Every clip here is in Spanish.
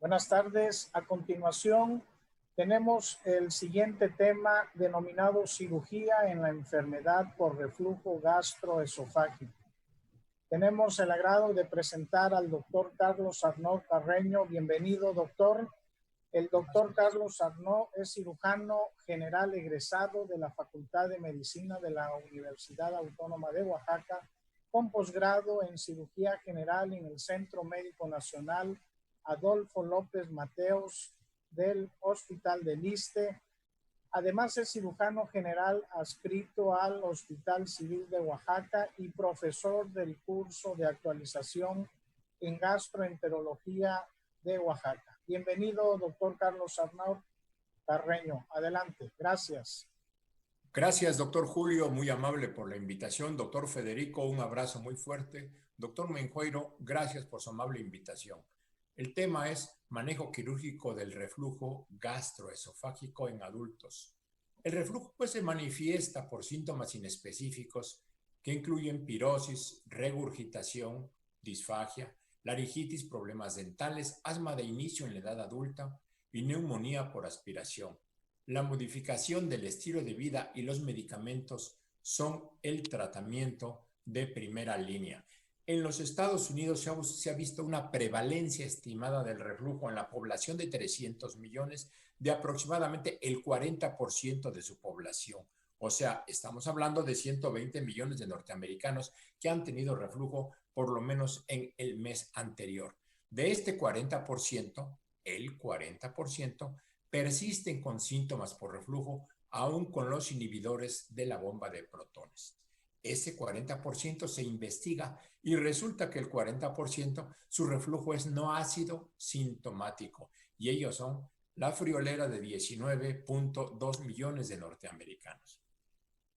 Buenas tardes. A continuación, tenemos el siguiente tema denominado cirugía en la enfermedad por reflujo gastroesofágico. Tenemos el agrado de presentar al doctor Carlos Arnaud Carreño. Bienvenido, doctor. El doctor Carlos Arnaud es cirujano general egresado de la Facultad de Medicina de la Universidad Autónoma de Oaxaca, con posgrado en cirugía general en el Centro Médico Nacional Adolfo López Mateos del Hospital del Iste. Además es cirujano general adscrito al Hospital Civil de Oaxaca y profesor del curso de actualización en gastroenterología de Oaxaca. Bienvenido, doctor Carlos Arnaud Carreño. Adelante. Gracias. Gracias, doctor Julio, muy amable por la invitación. Doctor Federico, un abrazo muy fuerte. Doctor Menjueiro, gracias por su amable invitación. El tema es manejo quirúrgico del reflujo gastroesofágico en adultos. El reflujo se manifiesta por síntomas inespecíficos que incluyen pirosis, regurgitación, disfagia, laringitis, problemas dentales, asma de inicio en la edad adulta y neumonía por aspiración. La modificación del estilo de vida y los medicamentos son el tratamiento de primera línea. En los Estados Unidos se ha visto una prevalencia estimada del reflujo en la población de 300 millones de aproximadamente el 40% de su población. O sea, estamos hablando de 120 millones de norteamericanos que han tenido reflujo por lo menos en el mes anterior. De este 40%, el 40% persisten con síntomas por reflujo aún con los inhibidores de la bomba de protones. Ese 40% se investiga y resulta que el 40% su reflujo es no ácido sintomático y ellos son la friolera de 19.2 millones de norteamericanos.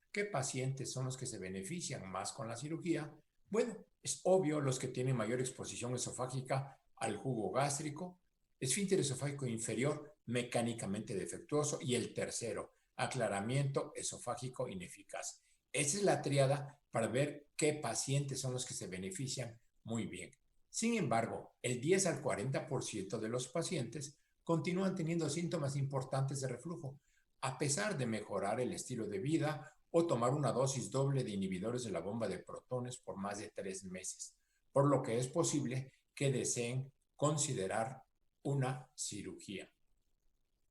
¿Qué pacientes son los que se benefician más con la cirugía? Bueno, es obvio los que tienen mayor exposición esofágica al jugo gástrico, esfínter esofágico inferior mecánicamente defectuoso y el tercero, aclaramiento esofágico ineficaz. Esa es la tríada para ver qué pacientes son los que se benefician muy bien. Sin embargo, el 10 al 40% de los pacientes continúan teniendo síntomas importantes de reflujo, a pesar de mejorar el estilo de vida o tomar una dosis doble de inhibidores de la bomba de protones por más de 3 meses, por lo que es posible que deseen considerar una cirugía.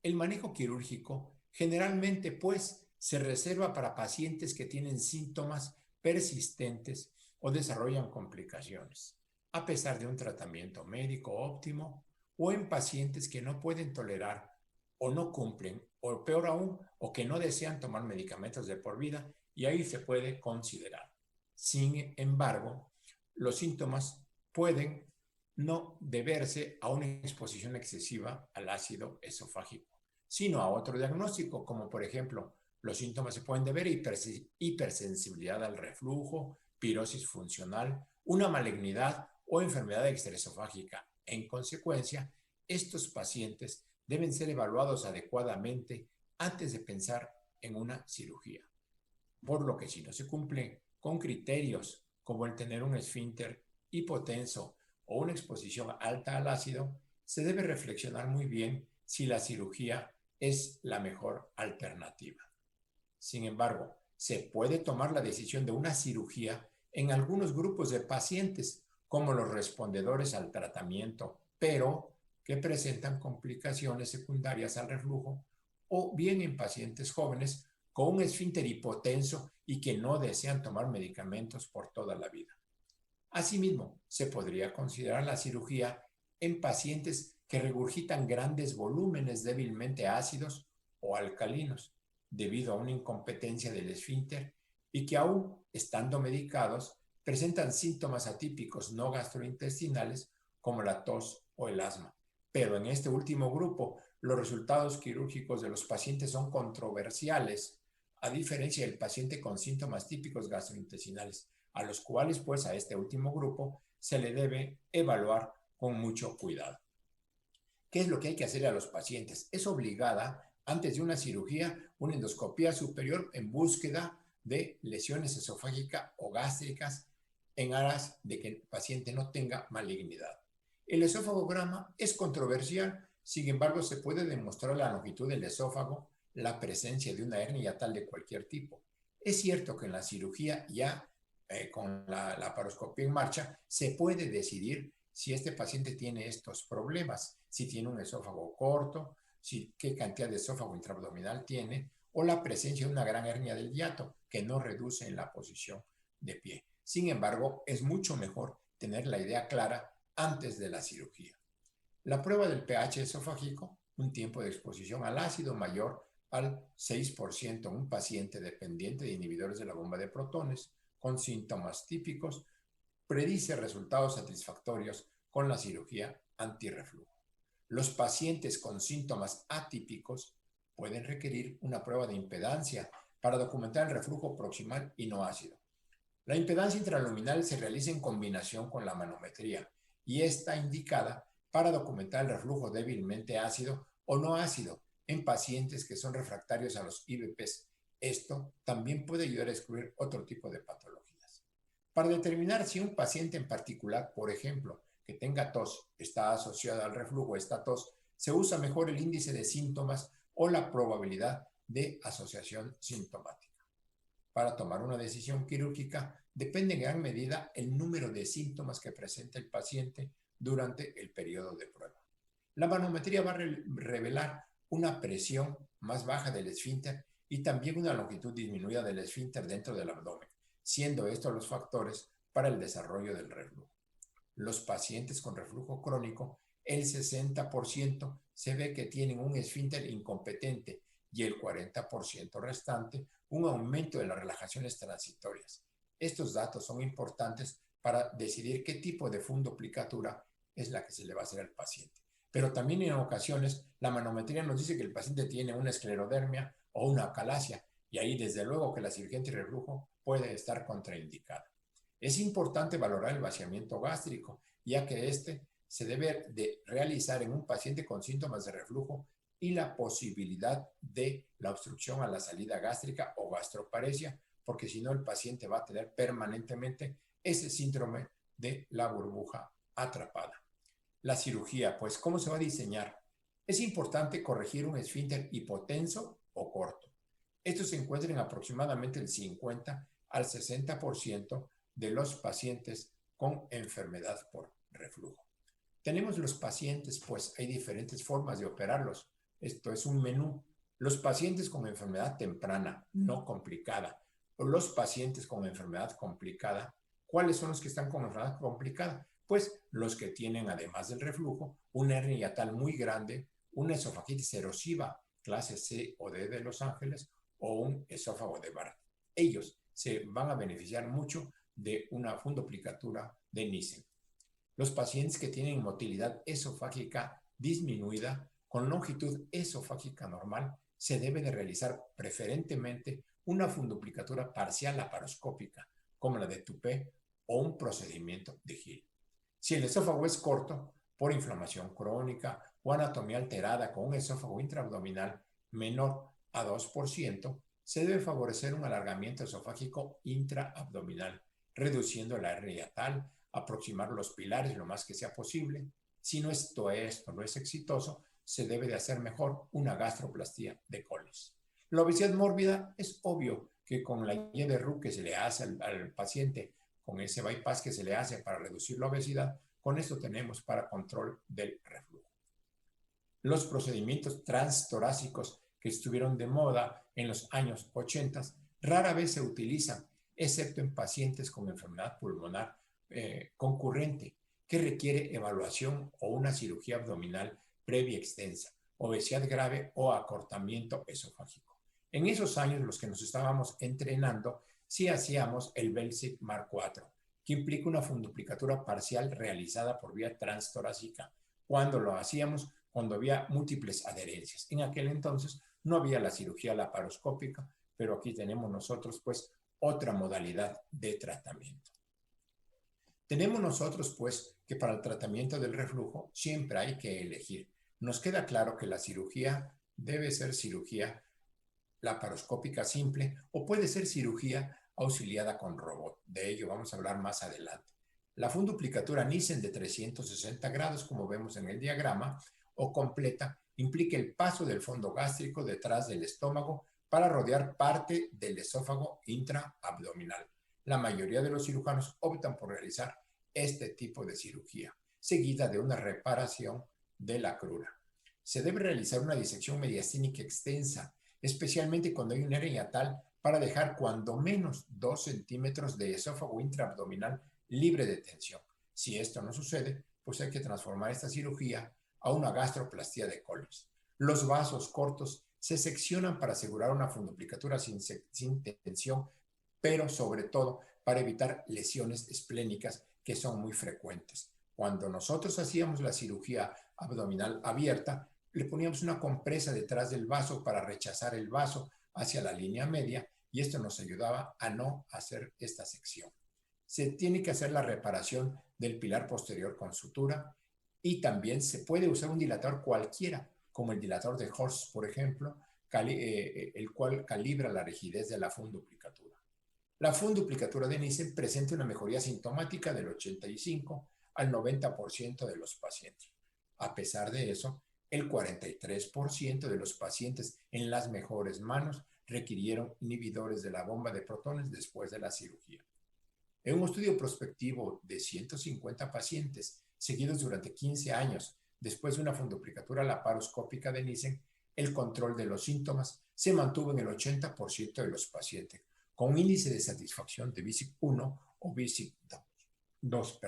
El manejo quirúrgico generalmente se reserva para pacientes que tienen síntomas persistentes o desarrollan complicaciones, a pesar de un tratamiento médico óptimo, o en pacientes que no pueden tolerar o no cumplen, o peor aún, o que no desean tomar medicamentos de por vida, y ahí se puede considerar. Sin embargo, los síntomas pueden no deberse a una exposición excesiva al ácido esofágico, sino a otro diagnóstico, como por ejemplo, los síntomas se pueden deber a hipersensibilidad al reflujo, pirosis funcional, una malignidad o enfermedad extraesofágica. En consecuencia, estos pacientes deben ser evaluados adecuadamente antes de pensar en una cirugía. Por lo que si no se cumple con criterios como el tener un esfínter hipotenso o una exposición alta al ácido, se debe reflexionar muy bien si la cirugía es la mejor alternativa. Sin embargo, se puede tomar la decisión de una cirugía en algunos grupos de pacientes, como los respondedores al tratamiento, pero que presentan complicaciones secundarias al reflujo, o bien en pacientes jóvenes con un esfínter hipotenso y que no desean tomar medicamentos por toda la vida. Asimismo, se podría considerar la cirugía en pacientes que regurgitan grandes volúmenes débilmente ácidos o alcalinos debido a una incompetencia del esfínter y que aún estando medicados presentan síntomas atípicos no gastrointestinales como la tos o el asma. Pero en este último grupo, los resultados quirúrgicos de los pacientes son controversiales, a diferencia del paciente con síntomas típicos gastrointestinales, a los cuales a este último grupo se le debe evaluar con mucho cuidado. ¿Qué es lo que hay que hacer a los pacientes? Es obligada, antes de una cirugía, una endoscopía superior en búsqueda de lesiones esofágicas o gástricas en aras de que el paciente no tenga malignidad. El esófagograma es controversial, sin embargo, se puede demostrar la longitud del esófago, la presencia de una hernia yatal de cualquier tipo. Es cierto que en la cirugía ya con la laparoscopía en marcha se puede decidir si este paciente tiene estos problemas, si tiene un esófago corto, si, qué cantidad de esófago intraabdominal tiene, o la presencia de una gran hernia del hiato que no reduce en la posición de pie. Sin embargo, es mucho mejor tener la idea clara antes de la cirugía. La prueba del pH esofágico, un tiempo de exposición al ácido mayor al 6% en un paciente dependiente de inhibidores de la bomba de protones con síntomas típicos, predice resultados satisfactorios con la cirugía antirreflujo. Los pacientes con síntomas atípicos pueden requerir una prueba de impedancia para documentar el reflujo proximal y no ácido. La impedancia intraluminal se realiza en combinación con la manometría y está indicada para documentar el reflujo débilmente ácido o no ácido en pacientes que son refractarios a los IVPs. Esto también puede ayudar a descubrir otro tipo de patologías. Para determinar si un paciente en particular, por ejemplo, que tenga tos, está asociado al reflujo, esta tos, se usa mejor el índice de síntomas o la probabilidad de asociación sintomática. Para tomar una decisión quirúrgica depende en gran medida el número de síntomas que presenta el paciente durante el periodo de prueba. La manometría va a revelar una presión más baja del esfínter y también una longitud disminuida del esfínter dentro del abdomen, siendo estos los factores para el desarrollo del reflujo. Los pacientes con reflujo crónico, el 60% se ve que tienen un esfínter incompetente y el 40% restante un aumento de las relajaciones transitorias. Estos datos son importantes para decidir qué tipo de fundoplicatura es la que se le va a hacer al paciente. Pero también en ocasiones la manometría nos dice que el paciente tiene una esclerodermia o una acalasia y ahí desde luego que la cirugía antirreflujo puede estar contraindicada. Es importante valorar el vaciamiento gástrico, ya que este se debe de realizar en un paciente con síntomas de reflujo y la posibilidad de la obstrucción a la salida gástrica o gastroparesia, porque si no el paciente va a tener permanentemente ese síndrome de la burbuja atrapada. La cirugía, pues, ¿cómo se va a diseñar? Es importante corregir un esfínter hipotenso o corto. Esto se encuentra en aproximadamente el 50 al 60% de los pacientes con enfermedad por reflujo. Tenemos los pacientes, pues hay diferentes formas de operarlos. Esto es un menú. Los pacientes con enfermedad temprana, no complicada, o los pacientes con enfermedad complicada. ¿Cuáles son los que están con enfermedad complicada? Pues los que tienen, además del reflujo, una hernia yatal muy grande, una esofagitis erosiva, clase C o D de Los Ángeles, o un esófago de Barrett. Ellos se van a beneficiar mucho de una fundoplicatura de Nissen. Los pacientes que tienen motilidad esofágica disminuida con longitud esofágica normal se debe de realizar preferentemente una fundoplicatura parcial laparoscópica, como la de Tupé o un procedimiento de Hill. Si el esófago es corto, por inflamación crónica o anatomía alterada con un esófago intraabdominal menor a 2%, se debe favorecer un alargamiento esofágico intraabdominal, reduciendo la hernia yatal, aproximar los pilares lo más que sea posible. Si no esto no es exitoso, se debe de hacer mejor una gastroplastía de coles. La obesidad mórbida es obvio que con la guía de Roux que se le hace al paciente, con ese bypass que se le hace para reducir la obesidad, con esto tenemos para control del reflujo. Los procedimientos transtorácicos que estuvieron de moda en los años 80 rara vez se utilizan, excepto en pacientes con enfermedad pulmonar concurrente, que requiere evaluación o una cirugía abdominal previa extensa, obesidad grave o acortamiento esofágico. En esos años, los que nos estábamos entrenando, sí hacíamos el Belsig Mark IV, que implica una fundoplicatura parcial realizada por vía transtorácica. Cuando lo hacíamos, cuando había múltiples adherencias. En aquel entonces no había la cirugía laparoscópica, pero aquí tenemos nosotros pues otra modalidad de tratamiento. Tenemos nosotros pues que para el tratamiento del reflujo siempre hay que elegir. Nos queda claro que la cirugía debe ser cirugía laparoscópica simple o puede ser cirugía auxiliada con robot. De ello vamos a hablar más adelante. La funduplicatura Nissen de 360 grados, como vemos en el diagrama, o completa, implica el paso del fondo gástrico detrás del estómago para rodear parte del esófago intraabdominal. La mayoría de los cirujanos optan por realizar este tipo de cirugía, seguida de una reparación de la crura. Se debe realizar una disección mediastínica extensa, especialmente cuando hay una hernia tal, para dejar cuando menos 2 centímetros de esófago intraabdominal libre de tensión. Si esto no sucede, pues hay que transformar esta cirugía a una gastroplastía de colis. Los vasos cortos se seccionan para asegurar una funduplicatura sin tensión, pero sobre todo para evitar lesiones esplénicas que son muy frecuentes. Cuando nosotros hacíamos la cirugía abdominal abierta, le poníamos una compresa detrás del vaso para rechazar el vaso hacia la línea media y esto nos ayudaba a no hacer esta sección. Se tiene que hacer la reparación del pilar posterior con sutura y también se puede usar un dilatador cualquiera, como el dilatador de Horst, por ejemplo, el cual calibra la rigidez de la funduplicatura. La funduplicatura de Nissen presenta una mejoría sintomática del 85 al 90% de los pacientes. A pesar de eso, el 43% de los pacientes en las mejores manos requirieron inhibidores de la bomba de protones después de la cirugía. En un estudio prospectivo de 150 pacientes seguidos durante 15 años después de una funduplicatura laparoscópica de Nissen, el control de los síntomas se mantuvo en el 80% de los pacientes, con un índice de satisfacción de BISIC 1 o BISIC 2.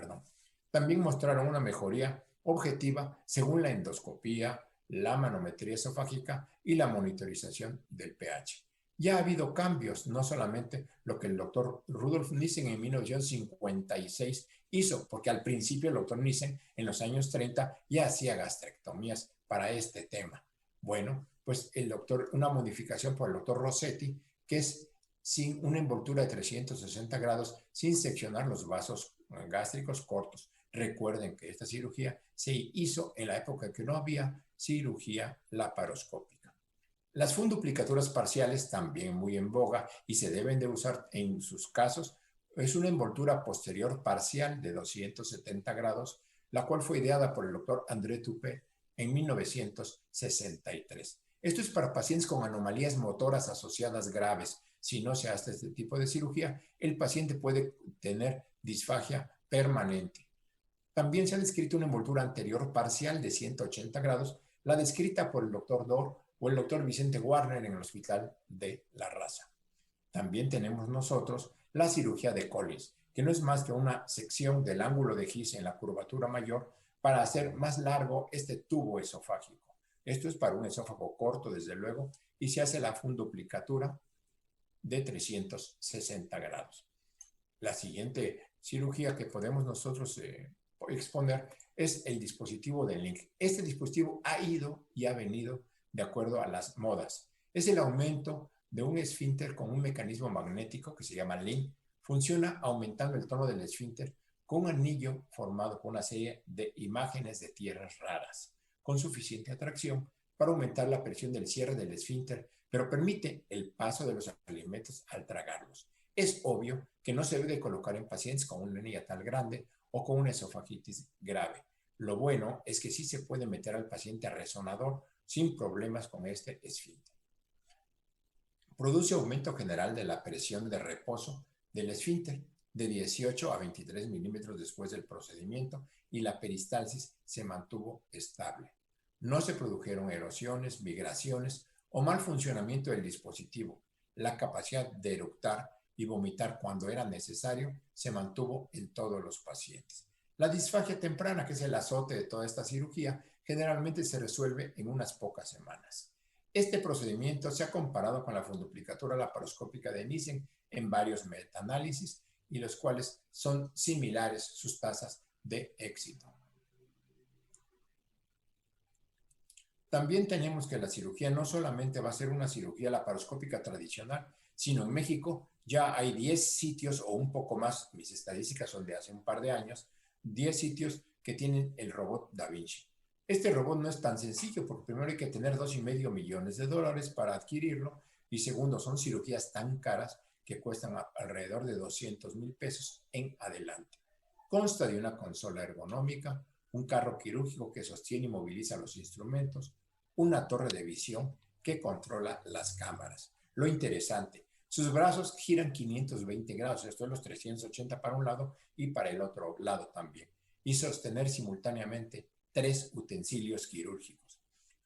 También mostraron una mejoría objetiva según la endoscopía, la manometría esofágica y la monitorización del pH. Ya ha habido cambios, no solamente lo que el doctor Rudolf Nissen en 1956 hizo, porque al principio el doctor Nissen en los años 30 ya hacía gastrectomías para este tema. Bueno, pues una modificación por el doctor Rossetti, que es sin una envoltura de 360 grados, sin seccionar los vasos gástricos cortos. Recuerden que esta cirugía se hizo en la época en que no había cirugía laparoscópica. Las funduplicaturas parciales, también muy en boga y se deben de usar en sus casos, es una envoltura posterior parcial de 270 grados, la cual fue ideada por el doctor André Tupé en 1963. Esto es para pacientes con anomalías motoras asociadas graves. Si no se hace este tipo de cirugía, el paciente puede tener disfagia permanente. También se ha descrito una envoltura anterior parcial de 180 grados, la descrita por el doctor Dor o el doctor Vicente Warner en el Hospital de La Raza. También tenemos nosotros la cirugía de Collins, que no es más que una sección del ángulo de Gis en la curvatura mayor para hacer más largo este tubo esofágico. Esto es para un esófago corto, desde luego, y se hace la funduplicatura de 360 grados. La siguiente cirugía que podemos nosotros exponer es el dispositivo de Link. Este dispositivo ha ido y ha venido de acuerdo a las modas. Es el aumento de un esfínter con un mecanismo magnético que se llama Link. Funciona aumentando el tono del esfínter con un anillo formado por una serie de imágenes de tierras raras, con suficiente atracción para aumentar la presión del cierre del esfínter, pero permite el paso de los alimentos al tragarlos. Es obvio que no se debe colocar en pacientes con una hernia tal grande o con una esofagitis grave. Lo bueno es que sí se puede meter al paciente a resonador sin problemas con este esfínter. Produce aumento general de la presión de reposo del esfínter de 18 a 23 milímetros después del procedimiento y la peristalsis se mantuvo estable. No se produjeron erosiones, migraciones o mal funcionamiento del dispositivo. La capacidad de eructar y vomitar cuando era necesario se mantuvo en todos los pacientes. La disfagia temprana, que es el azote de toda esta cirugía, generalmente se resuelve en unas pocas semanas. Este procedimiento se ha comparado con la funduplicatura laparoscópica de Nissen en varios metaanálisis y los cuales son similares sus tasas de éxito. También tenemos que la cirugía no solamente va a ser una cirugía laparoscópica tradicional, sino en México ya hay 10 sitios o un poco más, mis estadísticas son de hace un par de años, 10 sitios que tienen el robot Da Vinci. Este robot no es tan sencillo porque primero hay que tener $2.5 millones para adquirirlo y segundo son cirugías tan caras que cuestan alrededor de $200,000 en adelante. Consta de una consola ergonómica, un carro quirúrgico que sostiene y moviliza los instrumentos, una torre de visión que controla las cámaras. Lo interesante, sus brazos giran 520 grados, esto es los 380 para un lado y para el otro lado también, y sostener simultáneamente 3 utensilios quirúrgicos.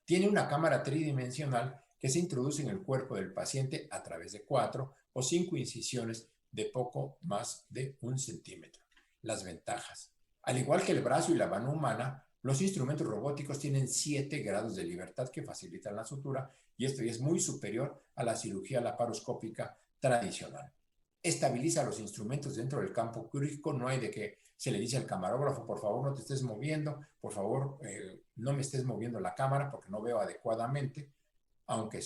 Tiene una cámara tridimensional que se introduce en el cuerpo del paciente a través de 4 o 5 incisiones de poco más de 1 centímetro. Las ventajas. Al igual que el brazo y la mano humana, los instrumentos robóticos tienen 7 grados de libertad que facilitan la sutura y esto ya es muy superior a la cirugía laparoscópica tradicional. Estabiliza los instrumentos dentro del campo quirúrgico, no hay de que se le dice al camarógrafo, por favor no te estés moviendo, por favor no me estés moviendo la cámara porque no veo adecuadamente, aunque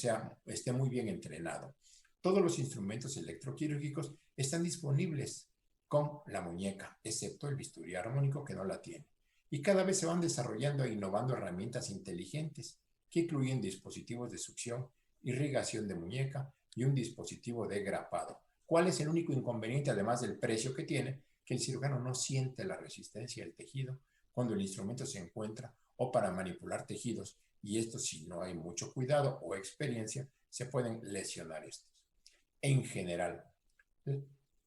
esté muy bien entrenado. Todos los instrumentos electroquirúrgicos están disponibles con la muñeca, excepto el bisturí armónico que no la tiene. Y cada vez se van desarrollando e innovando herramientas inteligentes que incluyen dispositivos de succión, irrigación de muñeca y un dispositivo de grapado. ¿Cuál es el único inconveniente, además del precio que tiene? Que el cirujano no siente la resistencia del tejido cuando el instrumento se encuentra o para manipular tejidos, y esto, si no hay mucho cuidado o experiencia, se pueden lesionar estos. En general,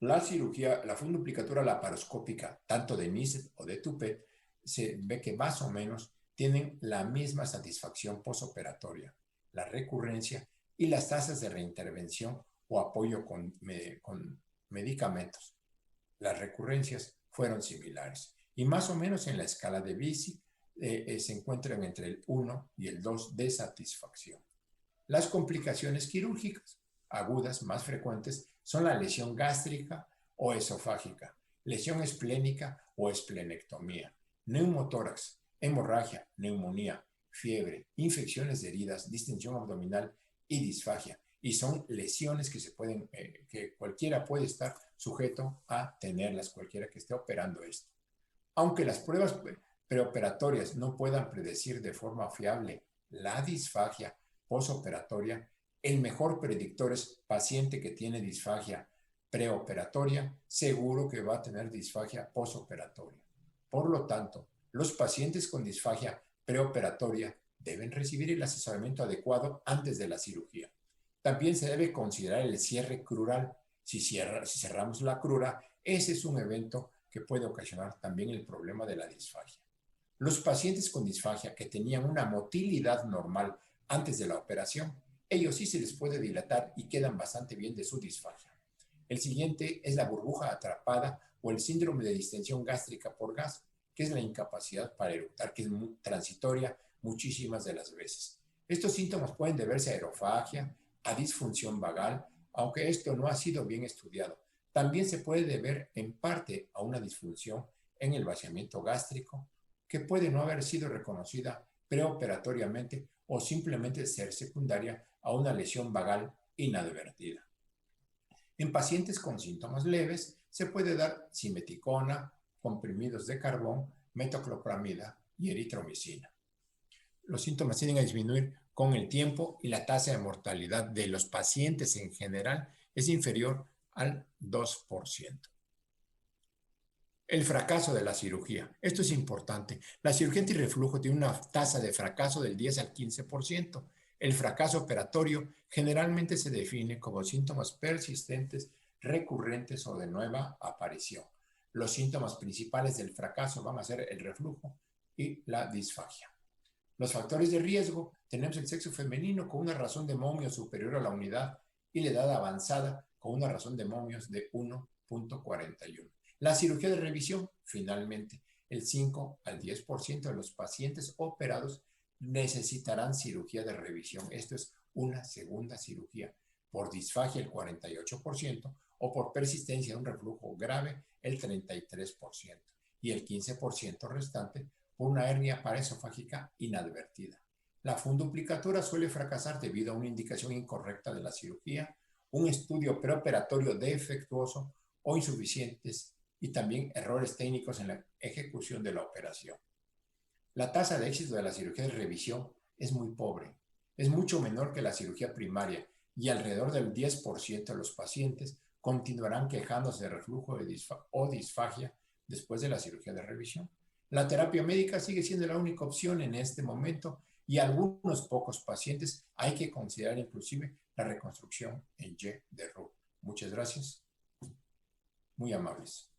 la cirugía, la fundoplicatura laparoscópica, tanto de Nissen o de Toupet, se ve que más o menos tienen la misma satisfacción posoperatoria, la recurrencia y las tasas de reintervención o apoyo con medicamentos. Las recurrencias fueron similares y más o menos en la escala de Bisi se encuentran entre el 1 y el 2 de satisfacción. Las complicaciones quirúrgicas agudas más frecuentes son la lesión gástrica o esofágica, lesión esplénica o esplenectomía, neumotórax, hemorragia, neumonía, fiebre, infecciones de heridas, distensión abdominal y disfagia. Y son lesiones que que cualquiera puede estar sujeto a tenerlas, cualquiera que esté operando esto. Aunque las pruebas preoperatorias no puedan predecir de forma fiable la disfagia posoperatoria, el mejor predictor es paciente que tiene disfagia preoperatoria, seguro que va a tener disfagia posoperatoria. Por lo tanto, los pacientes con disfagia preoperatoria deben recibir el asesoramiento adecuado antes de la cirugía. También se debe considerar el cierre crural. Si cerramos la crura, ese es un evento que puede ocasionar también el problema de la disfagia. Los pacientes con disfagia que tenían una motilidad normal antes de la operación, ellos sí se les puede dilatar y quedan bastante bien de su disfagia. El siguiente es la burbuja atrapada o el síndrome de distensión gástrica por gas, que es la incapacidad para eructar, que es muy transitoria muchísimas de las veces. Estos síntomas pueden deberse a aerofagia, a disfunción vagal, aunque esto no ha sido bien estudiado. También se puede deber en parte a una disfunción en el vaciamiento gástrico, que puede no haber sido reconocida preoperatoriamente o simplemente ser secundaria a una lesión vagal inadvertida. En pacientes con síntomas leves se puede dar simeticona, comprimidos de carbón, metoclopramida y eritromicina. Los síntomas tienden a disminuir con el tiempo y la tasa de mortalidad de los pacientes en general es inferior al 2%. El fracaso de la cirugía. Esto es importante. La cirugía antirreflujo tiene una tasa de fracaso del 10 al 15%. El fracaso operatorio generalmente se define como síntomas persistentes, recurrentes o de nueva aparición. Los síntomas principales del fracaso van a ser el reflujo y la disfagia. Los factores de riesgo: tenemos el sexo femenino con una razón de momio superior a la unidad y la edad avanzada con una razón de momios de 1.41. La cirugía de revisión, finalmente, el 5 al 10% de los pacientes operados necesitarán cirugía de revisión. Esto es una segunda cirugía. Por disfagia, el 48%, o por persistencia de un reflujo grave, el 33%, y el 15% restante por una hernia paraesofágica inadvertida. La fundoplicatura suele fracasar debido a una indicación incorrecta de la cirugía, un estudio preoperatorio defectuoso o insuficientes, y también errores técnicos en la ejecución de la operación. La tasa de éxito de la cirugía de revisión es muy pobre, es mucho menor que la cirugía primaria, y alrededor del 10% de los pacientes continuarán quejándose de reflujo o disfagia después de la cirugía de revisión. La terapia médica sigue siendo la única opción en este momento y algunos pocos pacientes hay que considerar inclusive la reconstrucción en Y de Roux. Muchas gracias. Muy amables.